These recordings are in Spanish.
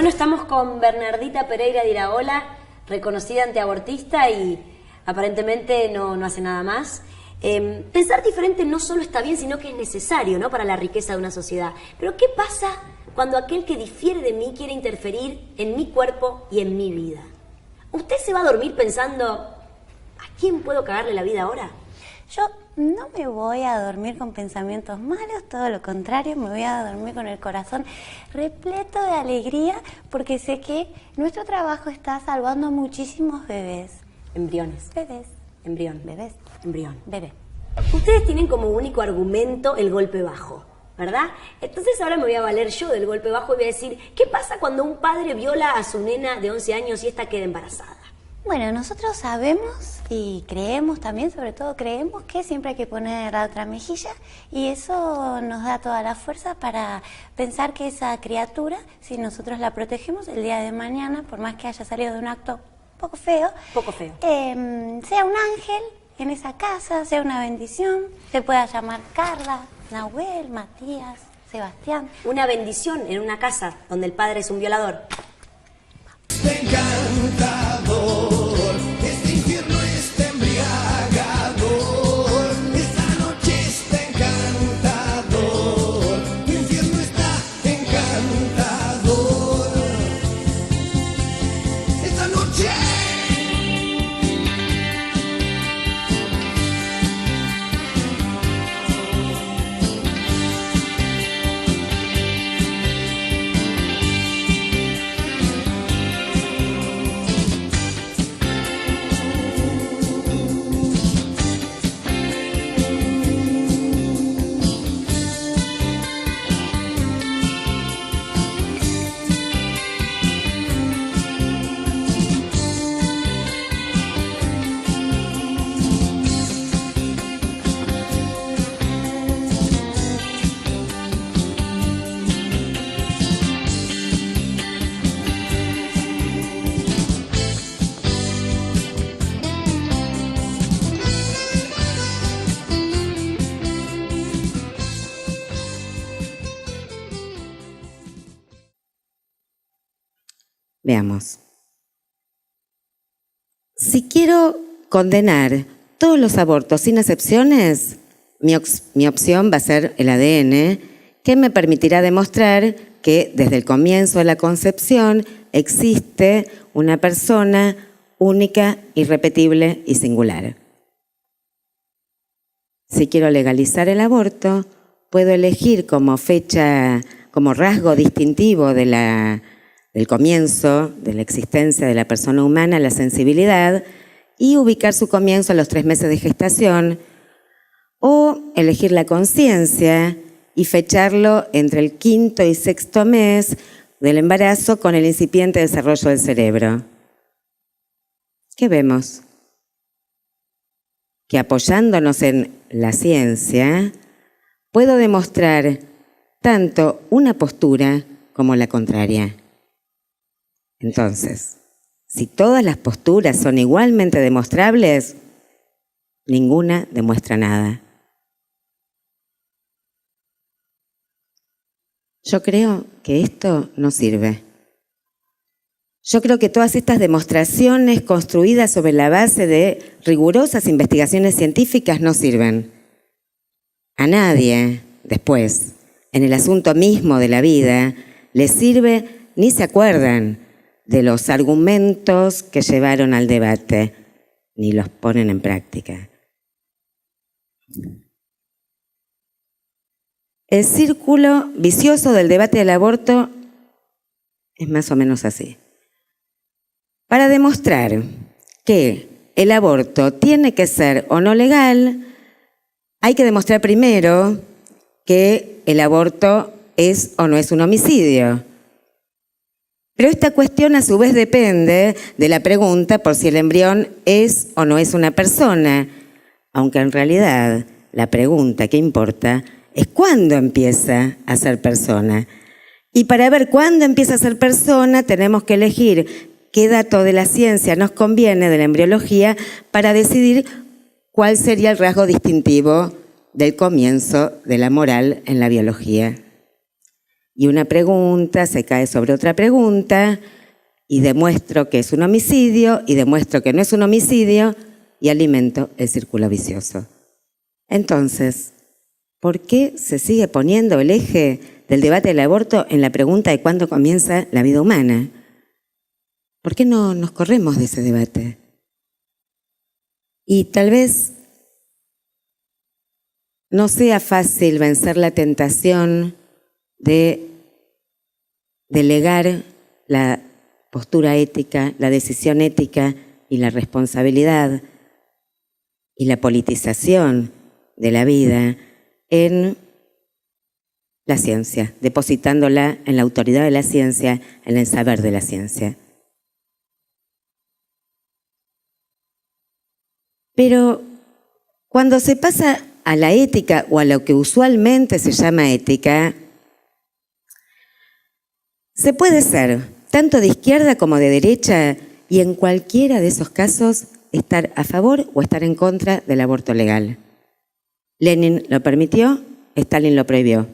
Bueno, estamos con Bernardita Pereira de Iraola, reconocida antiabortista y aparentemente no hace nada más. Pensar diferente no solo está bien, sino que es necesario, ¿no?, para la riqueza de una sociedad. Pero ¿qué pasa cuando aquel que difiere de mí quiere interferir en mi cuerpo y en mi vida? ¿Usted se va a dormir pensando, ¿a quién puedo cagarle la vida ahora? Yo no me voy a dormir con pensamientos malos, todo lo contrario, me voy a dormir con el corazón repleto de alegría porque sé que nuestro trabajo está salvando a muchísimos bebés. Embriones. Bebés. Embrión. Bebés. Embrión. Bebé. Ustedes tienen como único argumento el golpe bajo, ¿verdad? Entonces ahora me voy a valer yo del golpe bajo y voy a decir, ¿qué pasa cuando un padre viola a su nena de 11 años y esta queda embarazada? Bueno, nosotros sabemos y creemos también, sobre todo creemos que siempre hay que poner la otra mejilla y eso nos da toda la fuerza para pensar que esa criatura, si nosotros la protegemos el día de mañana, por más que haya salido de un acto poco feo, sea un ángel en esa casa, sea una bendición, se pueda llamar Carla, Nahuel, Matías, Sebastián. Una bendición en una casa donde el padre es un violador. Encantador, este infierno está embriagador, esta noche está encantador, tu infierno está encantador, esta noche. Veamos. Si quiero condenar todos los abortos sin excepciones, mi opción va a ser el ADN, que me permitirá demostrar que desde el comienzo de la concepción existe una persona única, irrepetible y singular. Si quiero legalizar el aborto, puedo elegir como fecha, como rasgo distintivo del comienzo de la existencia de la persona humana, la sensibilidad, y ubicar su comienzo a los 3 meses de gestación, o elegir la conciencia y fecharlo entre el 5º y 6º mes del embarazo con el incipiente desarrollo del cerebro. ¿Qué vemos? Que apoyándonos en la ciencia, puedo demostrar tanto una postura como la contraria. Entonces, si todas las posturas son igualmente demostrables, ninguna demuestra nada. Yo creo que esto no sirve. Yo creo que todas estas demostraciones construidas sobre la base de rigurosas investigaciones científicas no sirven. A nadie, después, en el asunto mismo de la vida, les sirve ni se acuerdan de los argumentos que llevaron al debate, ni los ponen en práctica. El círculo vicioso del debate del aborto es más o menos así. Para demostrar que el aborto tiene que ser o no legal, hay que demostrar primero que el aborto es o no es un homicidio. Pero esta cuestión a su vez depende de la pregunta por si el embrión es o no es una persona, aunque en realidad la pregunta que importa es cuándo empieza a ser persona. Y para ver cuándo empieza a ser persona tenemos que elegir qué dato de la ciencia nos conviene de la embriología para decidir cuál sería el rasgo distintivo del comienzo de la moral en la biología. y una pregunta se cae sobre otra pregunta y demuestro que es un homicidio y demuestro que no es un homicidio y alimento el círculo vicioso. Entonces, ¿por qué se sigue poniendo el eje del debate del aborto en la pregunta de cuándo comienza la vida humana? ¿Por qué no nos corremos de ese debate? Y tal vez no sea fácil vencer la tentación de delegar la postura ética, la decisión ética y la responsabilidad y la politización de la vida en la ciencia, depositándola en la autoridad de la ciencia, en el saber de la ciencia. Pero cuando se pasa a la ética o a lo que usualmente se llama ética, se puede ser tanto de izquierda como de derecha y en cualquiera de esos casos estar a favor o estar en contra del aborto legal. Lenin lo permitió, Stalin lo prohibió.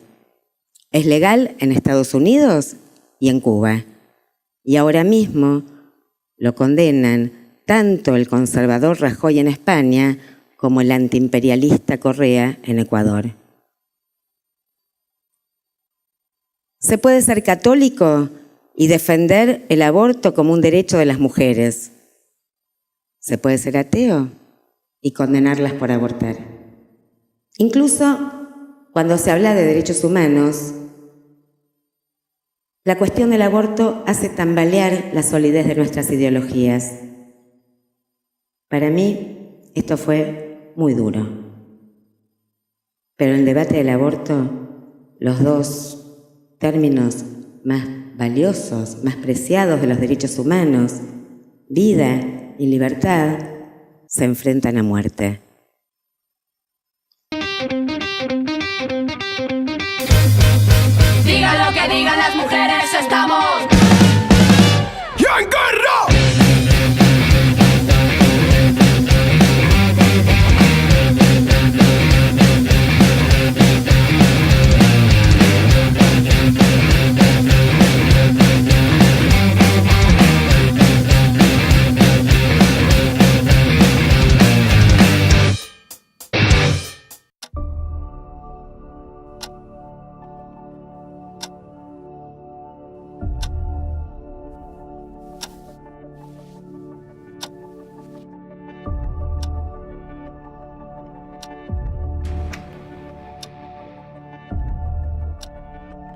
Es legal en Estados Unidos y en Cuba. Y ahora mismo lo condenan tanto el conservador Rajoy en España como el antiimperialista Correa en Ecuador. Se puede ser católico y defender el aborto como un derecho de las mujeres. Se puede ser ateo y condenarlas por abortar. Incluso cuando se habla de derechos humanos, la cuestión del aborto hace tambalear la solidez de nuestras ideologías. Para mí, esto fue muy duro. Pero en el debate del aborto, los dos términos más valiosos, más preciados de los derechos humanos, vida y libertad, se enfrentan a muerte. Digan lo que digan las mujeres, estamos ¡en guerra!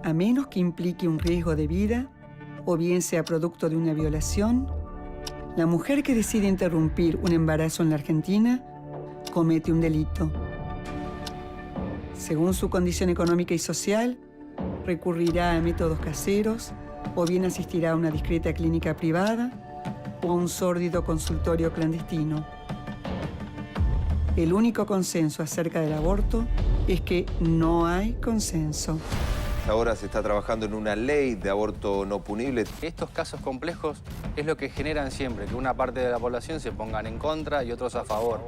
A menos que implique un riesgo de vida o bien sea producto de una violación, la mujer que decide interrumpir un embarazo en la Argentina comete un delito. Según su condición económica y social, recurrirá a métodos caseros o bien asistirá a una discreta clínica privada o a un sórdido consultorio clandestino. El único consenso acerca del aborto es que no hay consenso. Ahora se está trabajando en una ley de aborto no punible. Estos casos complejos es lo que generan siempre, que una parte de la población se pongan en contra y otros a favor.